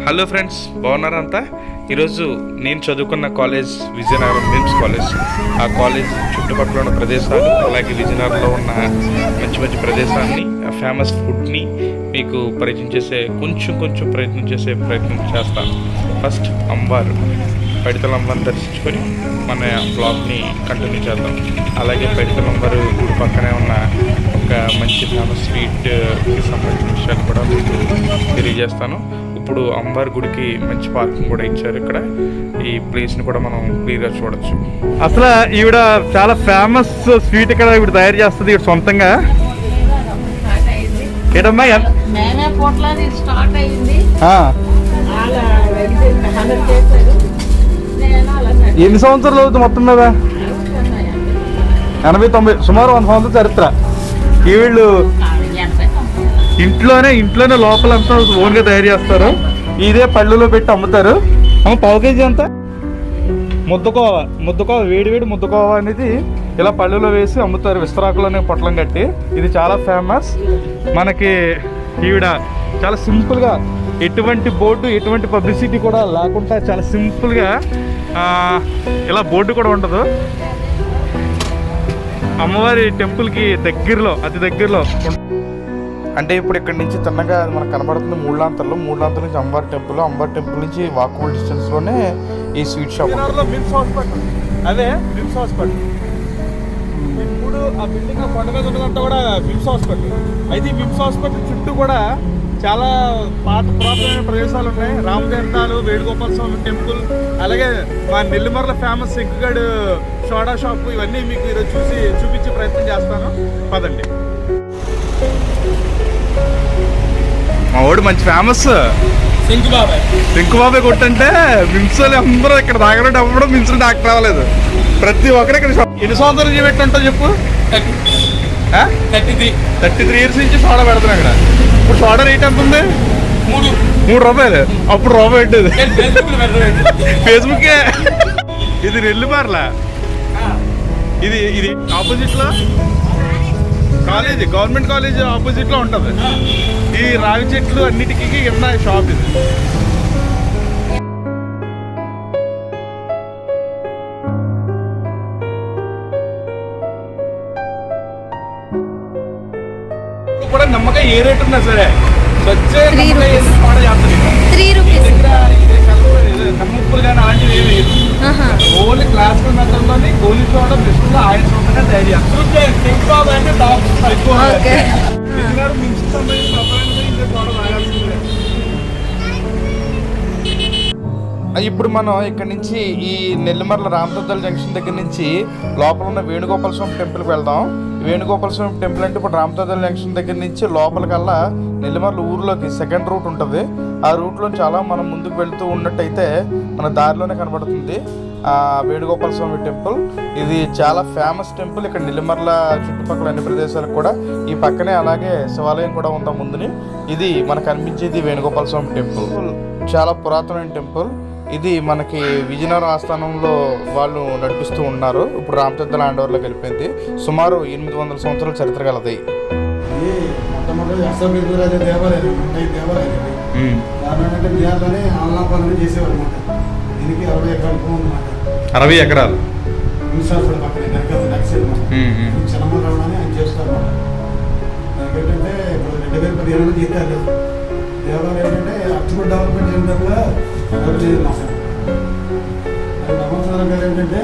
Hello friends, బాగున్నారంతా? ఈరోజు నేను చదువుకున్న కాలేజ్ విజయనగరం మిమ్స్ కాలేజ్. ఆ కాలేజ్ చుట్టుపక్కల ఉన్న ప్రదేశాలు, అలాగే విజయనగరంలో ఉన్న మంచి మంచి ప్రదేశాన్ని, ఫేమస్ ఫుడ్ని మీకు పరిచయం చేసే కొంచెం ప్రయత్నం చేస్తాను. ఫస్ట్ అమ్మవారు, పైడితల అమ్మవారిని దర్శించుకొని మన బ్లాగ్ని కంటిన్యూ చేద్దాం. అలాగే పైడితల అమ్మవారు గుడి పక్కనే ఉన్న ఒక మంచి ఫేమస్ స్వీట్కి సంబంధించిన విషయాలు కూడా మీకు తెలియజేస్తాను. ఇప్పుడు అమ్మవారి గుడికి మంచి పార్కింగ్ కూడా ఇచ్చారు. ఇక్కడ ఈ ప్లేస్ని కూడా మనం క్లియర్గా చూడొచ్చు. అసలు ఈవిడ చాలా ఫేమస్ స్వీట్ ఇక్కడ ఈవిడ తయారు చేస్తుంది ఈవిడ సొంతంగా. ఏటమ్మా ఎన్ని సంవత్సరాలు అవుతుంది మొత్తం మీద? 80-90, సుమారు 100 సంవత్సరాల చరిత్ర. వీళ్ళు ఇంట్లోనే లోపలంతా ఓన్గా తయారు చేస్తారు. ఇదే పళ్ళులో పెట్టి అమ్ముతారు. పావు కేజీ అంతా ముద్దకోవ వేడి ముద్దకోవ అనేది ఇలా పళ్ళులో వేసి అమ్ముతారు, విస్తరాకులోనే పొట్లం కట్టి. ఇది చాలా ఫేమస్. మనకి ఈవిడ చాలా సింపుల్గా, ఎటువంటి బోర్డు, ఎటువంటి పబ్లిసిటీ కూడా లేకుండా చాలా సింపుల్గా ఇలా బోర్డు కూడా ఉండదు. అమ్మవారి టెంపుల్కి అతి దగ్గరలో అంటే ఇప్పుడు ఇక్కడ నుంచి తిన్నగా మనకు కనబడుతుంది మూడులాంతర్లు నుంచి అమ్మవారి టెంపుల్ నుంచి వాకబుల్ డిస్టెన్స్లోనే ఈ స్వీట్ షాప్. మిమ్స్ హాస్పిటల్, అదే మిమ్స్ హాస్పిటల్. ఇప్పుడు ఆ బిల్డింగ్ కొండ మీద ఉన్నదంతా కూడా మిమ్స్ హాస్పిటల్. అయితే ఈ మిమ్స్ హాస్పిటల్ చుట్టూ కూడా చాలా పురాతనమైన ప్రదేశాలు ఉన్నాయి. రామతీర్థాలు, వేణుగోపాల స్వామి టెంపుల్, అలాగే మా నెల్లిమర్ల ఫేమస్ సింకుగడ్ సోడా షాప్, ఇవన్నీ మీకు ఈరోజు చూపించే ప్రయత్నం చేస్తాను. పదండి. మా వాడు మంచి ఫేమస్ శంకుబాబాయ్ కొట్టంటే మిమ్స్ అందరూ ఇక్కడ తాగడం అవ్వడం, మిమ్స్ డాక్టర్ అవ్వలేదు. ప్రతి ఒక్కరు ఇక్కడ. ఎన్ని సంవత్సరాలు చేయబెట్టుంటో చెప్పు? 33 ఇయర్స్ నుంచి సోడా పెడతాను అక్కడ. ఇప్పుడు సోడా రేట్ ఎంత ఉంది? 3 రూపాయలు. అప్పుడు రూపాయి పెట్టేది ఫేస్బుక్కే. ఇది నెల్లిమర్ల, ఇది ఆపోజిట్ లో కాలేజీ, గవర్నమెంట్ కాలేజ్ ఆపోజిట్ లో ఉంటది. ఈ రావి చెట్లు అన్నిటికీ కింద షాప్ ఇది. కూడా నమ్మకం ఏ రేట్ ఉన్నా సరే వచ్చే కమ్ముప్పులు కానీ అలాంటివి ఏమి లేదు. ఓన్లీ క్లాసికల్ మెథడ్లోని గోలీ సోడా బెస్ట్లో ఆయన సొంతంగా తయారు చేస్తారు. ఇప్పుడు మనం ఇక్కడ నుంచి ఈ నెల్లిమర్ల రామతీర్థాల జంక్షన్ దగ్గర నుంచి లోపల ఉన్న వేణుగోపాల స్వామి టెంపుల్కి వెళ్దాం. వేణుగోపాల స్వామి టెంపుల్ అంటే ఇప్పుడు రామతీర్థాల జంక్షన్ దగ్గర నుంచి లోపలికల్లా నెల్లిమర్ల ఊర్లోకి సెకండ్ రూట్ ఉంటుంది. ఆ రూట్లో చాలా మనం ముందుకు వెళ్తూ ఉన్నట్టయితే మన దారిలోనే కనబడుతుంది వేణుగోపాల స్వామి టెంపుల్. ఇది చాలా ఫేమస్ టెంపుల్. ఇక్కడ నెల్లిమర్ల చుట్టుపక్కల అన్ని ప్రదేశాలకు కూడా ఈ పక్కనే అలాగే శివాలయం కూడా ఉందా ముందుని. ఇది మనకు అనిపించేది వేణుగోపాల స్వామి టెంపుల్. చాలా పురాతనమైన టెంపుల్. ఇది మనకి విజయనగరం ఆస్థానంలో వాళ్ళు నడిపిస్తూ ఉన్నారు. ఇప్పుడు రామతీర్థ ల్యాండ్ఓవర్లోకి వెళ్ళిపోయింది. సుమారు 800 సంవత్సరాల చరిత్ర కలది. చేసేవారు 60 ఎకరాలు ఏంటంటే ఇప్పుడు 2015 జీతాలు దేవాలయం ఏంటంటే అక్టోబర్ డెవలప్మెంట్ జరిగినప్పుడు నమ్మకం గారు ఏంటంటే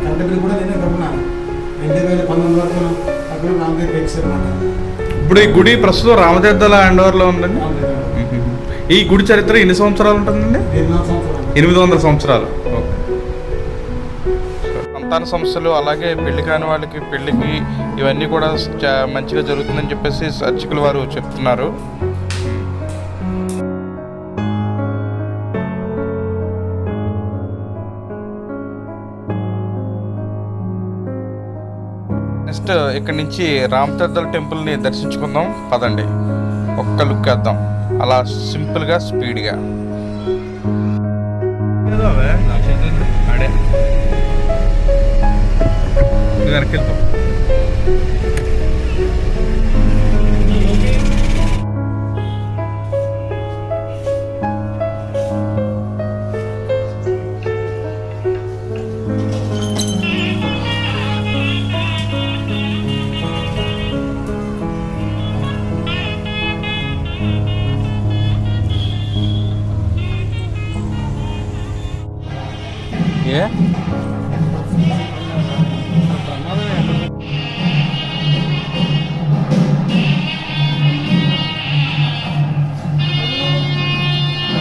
కరెంట్ బిల్ కూడా నేనే కట్టున్నాను. 2019 వరకు అక్కడ నాలుగు ఎక్సారు అన్నమాట. ఇప్పుడు ఈ గుడి ప్రస్తుతం రామతీర్థాల హ్యాండ్ఓవర్లో ఉందండి. ఈ గుడి చరిత్ర ఎన్ని సంవత్సరాలు ఉంటుందండి? 800 సంవత్సరాలు. సంతాన సమస్యలు, అలాగే పెళ్లి కాని వాళ్ళకి పెళ్లికి ఇవన్నీ కూడా మంచిగా జరుగుతుందని చెప్పేసి అర్చకులు వారు చెప్తున్నారు. నెక్స్ట్ ఇక్కడ నుంచి రామతీర్థాల టెంపుల్ని దర్శించుకుందాం. పదండి, ఒక్క లుక్ వేద్దాం అలా సింపుల్గా స్పీడ్గా. వెనక్కి వెళ్తాం. ఏ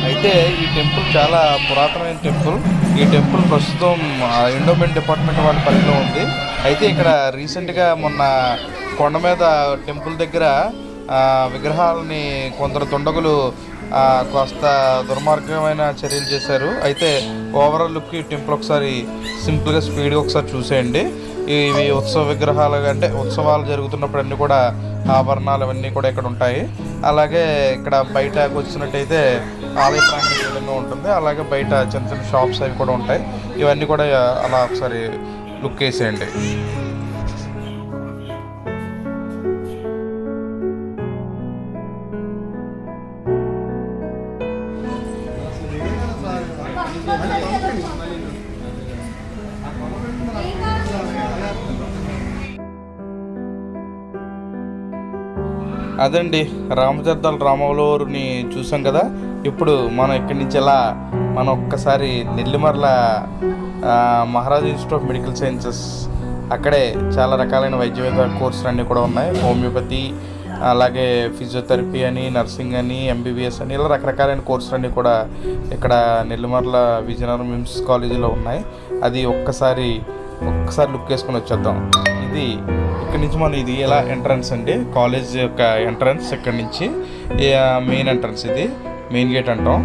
అయితే ఈ టెంపుల్ చాలా పురాతనమైన టెంపుల్. ఈ టెంపుల్ ప్రస్తుతం ఎండోమెంట్ డిపార్ట్మెంట్ వాళ్ళ పరిధిలో ఉంది. అయితే ఇక్కడ రీసెంట్గా మొన్న కొండ మీద టెంపుల్ దగ్గర విగ్రహాలని కొందరు దుండగులు కాస్త దుర్మార్గమైన చర్యలు చేశారు. అయితే ఓవరాల్ లుక్ ఈ టెంపుల్ ఒకసారి సింపుల్గా స్పీడ్గా ఒకసారి చూసేయండి. ఇవి ఉత్సవ విగ్రహాలు అంటే ఉత్సవాలు జరుగుతున్నప్పుడు అన్నీ కూడా ఆభరణాలు అవన్నీ కూడా ఇక్కడ ఉంటాయి. అలాగే ఇక్కడ బయటకు వచ్చినట్టయితే ఆలయ ప్రాంగణం ఈ విధంగా ఉంటుంది. అలాగే బయట చిన్న చిన్న షాప్స్ అవి కూడా ఉంటాయి. ఇవన్నీ కూడా అలా ఒకసారి లుక్ వేసేయండి. అదండి రామతీర్థాల రామవలూరుని చూసాం కదా. ఇప్పుడు మనం ఇక్కడి నుంచి ఎలా మనం ఒక్కసారి Nellimarla Maharaj institute of medical sciences, అక్కడే చాలా రకాలైన వైద్య కోర్సులు అన్నీ కూడా ఉన్నాయి. హోమియోపతి, అలాగే ఫిజియోథెరపీ అని, నర్సింగ్ అని, ఎంబీబీఎస్ అని, ఇలా రకరకాలైన కోర్సులు అన్నీ కూడా ఇక్కడ నెల్లిమర్ల విజయనగరం మిమ్స్ కాలేజీలో ఉన్నాయి. అది ఒక్కసారి లుక్ వేసుకొని వచ్చేద్దాం. ఇది ఇక్కడ నుంచి మనం ఇది ఎలా ఎంట్రన్స్ అండి, కాలేజ్ యొక్క ఎంట్రన్స్. ఇక్కడ నుంచి మెయిన్ ఎంట్రన్స్, ఇది మెయిన్ గేట్ అంటాం.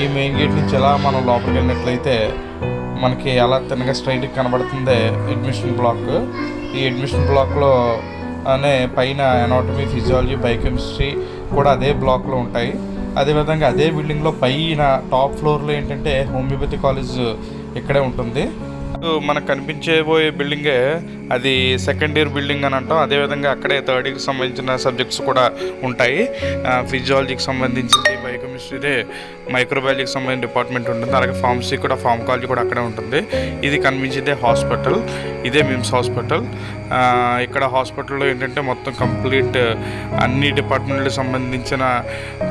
ఈ మెయిన్ గేట్ నుంచి ఎలా మనం లోపలికి వెళ్ళినట్లయితే మనకి అలా తిన్నగా స్ట్రైట్గా కనబడుతుంది అడ్మిషన్ బ్లాక్. ఈ అడ్మిషన్ బ్లాక్లో అనే పైన ఎనాటమీ, ఫిజియాలజీ, బయోకెమిస్ట్రీ కూడా అదే బ్లాక్లో ఉంటాయి. అదేవిధంగా అదే బిల్డింగ్లో పైన టాప్ ఫ్లోర్లో ఏంటంటే హోమియోపతి కాలేజ్ ఇక్కడే ఉంటుంది. మనకు కనిపించబోయే బిల్డింగే అది సెకండ్ ఇయర్ బిల్డింగ్ అని అంటాం. అదేవిధంగా అక్కడే థర్డ్ ఇయర్కి సంబంధించిన సబ్జెక్ట్స్ కూడా ఉంటాయి. ఫిజియాలజీకి సంబంధించింది, బయోకెమిస్ట్రీదే, మైక్రోబయాలజీకి సంబంధించిన డిపార్ట్మెంట్ ఉంటుంది. అలాగే ఫార్మసీ కూడా, ఫార్మకాలజీ కూడా అక్కడే ఉంటుంది. ఇది కనిపించేదే హాస్పిటల్, ఇదే మిమ్స్ హాస్పిటల్. ఇక్కడ హాస్పిటల్లో ఏంటంటే మొత్తం కంప్లీట్ అన్ని డిపార్ట్మెంట్లకు సంబంధించిన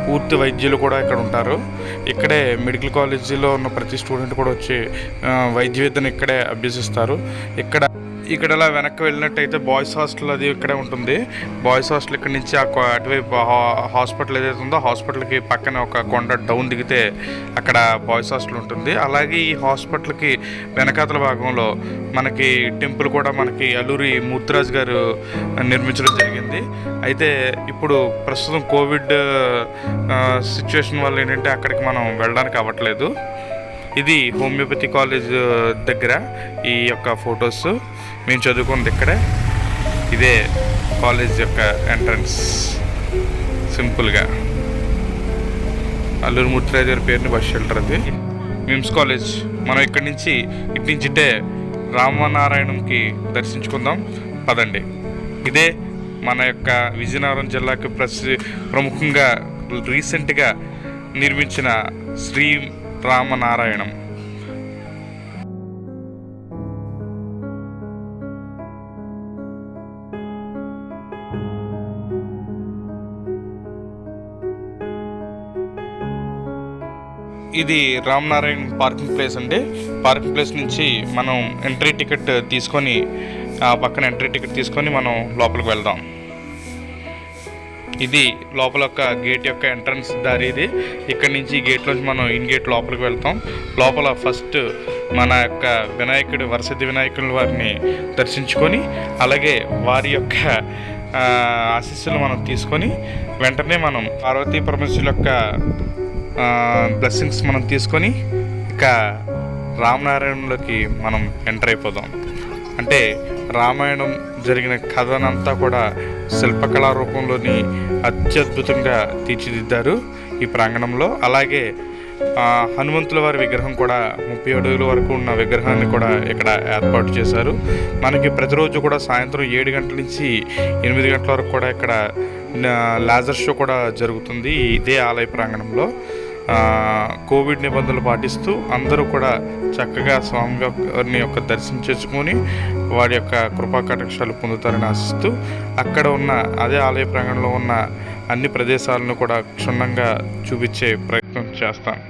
పూర్తి వైద్యులు కూడా ఇక్కడ ఉంటారు. ఇక్కడే మెడికల్ కాలేజీలో ఉన్న ప్రతి స్టూడెంట్ కూడా వచ్చి వైద్య విద్యను ఇక్కడే అభ్యసిస్తారు. ఇక్కడ అలా వెనక్కి వెళ్ళినట్టయితే బాయ్స్ హాస్టల్ అది ఇక్కడే ఉంటుంది. బాయ్స్ హాస్టల్ ఇక్కడ నుంచి అటువైపు హాస్పిటల్ ఏదైతే ఉందో హాస్పిటల్కి పక్కన ఒక కొండ డౌన్ దిగితే అక్కడ బాయ్స్ హాస్టల్ ఉంటుంది. అలాగే ఈ హాస్పిటల్కి వెనకాతల భాగంలో మనకి టెంపుల్ కూడా మనకి అల్లూరి మూర్తిరాజు గారు నిర్మించడం జరిగింది. అయితే ఇప్పుడు ప్రస్తుతం కోవిడ్ సిచ్యువేషన్ వల్ల ఏంటంటే అక్కడికి మనం వెళ్ళడానికి అవ్వట్లేదు. ఇది హోమియోపతి కాలేజ్ దగ్గర ఈ యొక్క ఫొటోస్. మేము చదువుకున్నది ఇక్కడే. ఇదే కాలేజ్ యొక్క ఎంట్రన్స్. సింపుల్గా అల్లూరి మూర్తిరాజు గారి పేరుని బస్ షెల్టర్ అది మిమ్స్ కాలేజ్. మనం ఇటు నుంచి రామనారాయణంకి దర్శించుకుందాం పదండి. ఇదే మన యొక్క విజయనగరం జిల్లాకి ప్రముఖంగా రీసెంట్గా నిర్మించిన శ్రీ రామనారాయణం. ఇది రామనారాయణ పార్కింగ్ ప్లేస్ అండి. పార్కింగ్ ప్లేస్ నుంచి మనం ఎంట్రీ టికెట్ తీసుకొని పక్కన ఎంట్రీ టికెట్ తీసుకొని మనం లోపలికి వెళ్దాం. ఇది లోపల యొక్క గేట్ యొక్క ఎంట్రన్స్ దారి. ఇది ఇక్కడి నుంచి గేట్లోంచి మనం ఇన్ గేట్ లోపలికి వెళ్తాం. లోపల ఫస్ట్ మన యొక్క వినాయకుడు, వరసిద్ధి వినాయకుడి వారిని దర్శించుకొని అలాగే వారి యొక్క ఆశీస్సులు మనం తీసుకొని వెంటనే మనం పార్వతీ పరమేశ్వరుల యొక్క బ్లెస్సింగ్స్ మనం తీసుకొని ఇక రామనారాయణంలోకి మనం ఎంటర్ అయిపోదాం. అంటే రామాయణం జరిగిన కథనంతా కూడా శిల్పకళా రూపంలోని అత్యద్భుతంగా తీర్చిదిద్దారు ఈ ప్రాంగణంలో. అలాగే హనుమంతుల వారి విగ్రహం కూడా 30 అడుగుల వరకు ఉన్న విగ్రహాన్ని కూడా ఇక్కడ ఏర్పాటు చేశారు. మనకి ప్రతిరోజు కూడా సాయంత్రం 7 గంటల నుంచి 8 గంటల వరకు కూడా ఇక్కడ లేజర్ షో కూడా జరుగుతుంది ఇదే ఆలయ ప్రాంగణంలో. కోవిడ్ నిబంధనలు పాటిస్తూ అందరూ కూడా చక్కగా స్వామివారిని యొక్క దర్శనం చేసుకొని వారి యొక్క కృపా కటాక్షాలు పొందుతారని ఆశిస్తూ అక్కడ ఉన్న అదే ఆలయ ప్రాంగణంలో ఉన్న అన్ని ప్రదేశాలను కూడా క్షుణ్ణంగా చూపించే ప్రయత్నం చేస్తాను.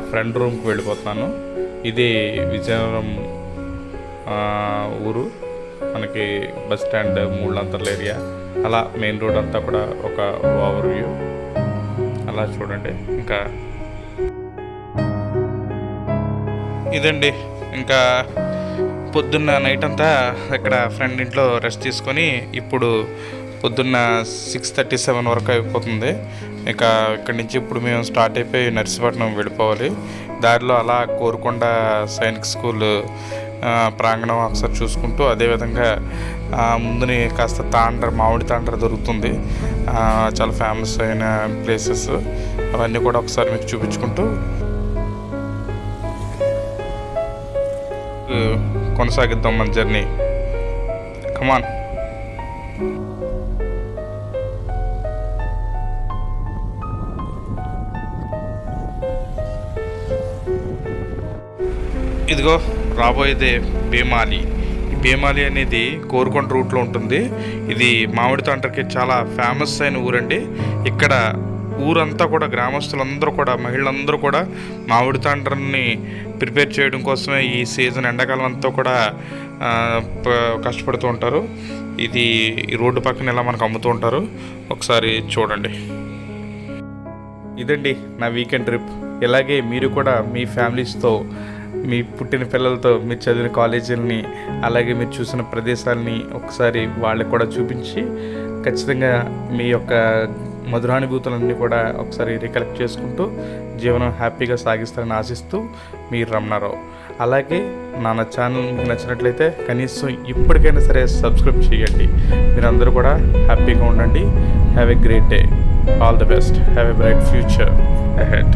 ఫ్రెండ్ రూమ్కి వెళ్ళిపోతున్నాను. ఇది విజయనగరం ఊరు, మనకి బస్ స్టాండ్ మూడులంతర్ల ఏరియా, అలా మెయిన్ రోడ్ అంతా కూడా ఒక ఓవర్ వ్యూ అలా చూడండి. ఇంకా ఇదండి, ఇంకా పొద్దున్న నైట్ అంతా ఇక్కడ ఫ్రెండ్ ఇంట్లో రెస్ట్ తీసుకొని ఇప్పుడు పొద్దున్న 6:37 వరకు అయిపోతుంది. ఇక ఇక్కడి నుంచి ఇప్పుడు మేము స్టార్ట్ అయిపోయి నర్సీపట్నం వెళ్ళిపోవాలి. దారిలో అలా కోరుకొండ సైనిక్ స్కూల్ ప్రాంగణం ఒకసారి చూసుకుంటూ, అదేవిధంగా ముందుని కాస్త మామిడి తాండ్ర దొరుకుతుంది, చాలా ఫేమస్ అయిన ప్లేసెస్, అవన్నీ కూడా ఒకసారి మీకు చూపించుకుంటూ కొనసాగిద్దాం మన జర్నీ. కమాన్. ఇదిగో రాబోయేదే భీమాలి. ఈ భీమాలి అనేది కోరుకొండ రూట్లో ఉంటుంది. ఇది మామిడి తాండ్రకి చాలా ఫేమస్ అయిన ఊరండి. ఇక్కడ ఊరంతా కూడా గ్రామస్తులందరూ కూడా, మహిళలందరూ కూడా మామిడి తాండ్రని ప్రిపేర్ చేయడం కోసమే ఈ సీజన్ ఎండాకాలం అంతా కూడా కష్టపడుతూ ఉంటారు. ఇది ఈ రోడ్డు పక్కన ఇలా మనకు అమ్ముతూ ఉంటారు. ఒకసారి చూడండి. ఇదండి నా వీకెండ్ ట్రిప్. ఇలాగే మీరు కూడా మీ ఫ్యామిలీస్తో, మీ పుట్టిన పిల్లలతో, మీరు చదివిన కాలేజీలని, అలాగే మీరు చూసిన ప్రదేశాలని ఒకసారి వాళ్ళకి కూడా చూపించి ఖచ్చితంగా మీ యొక్క మధురానుభూతులన్నీ కూడా ఒకసారి రికలెక్ట్ చేసుకుంటూ జీవనం హ్యాపీగా సాగిస్తారని ఆశిస్తూ మీ రమణారావు. అలాగే నా ఛానల్ మీకు నచ్చినట్లయితే కనీసం ఇప్పటికైనా సరే సబ్స్క్రైబ్ చేయండి. మీరందరూ కూడా హ్యాపీగా ఉండండి. Have a great day. All the best. Have a bright future ahead.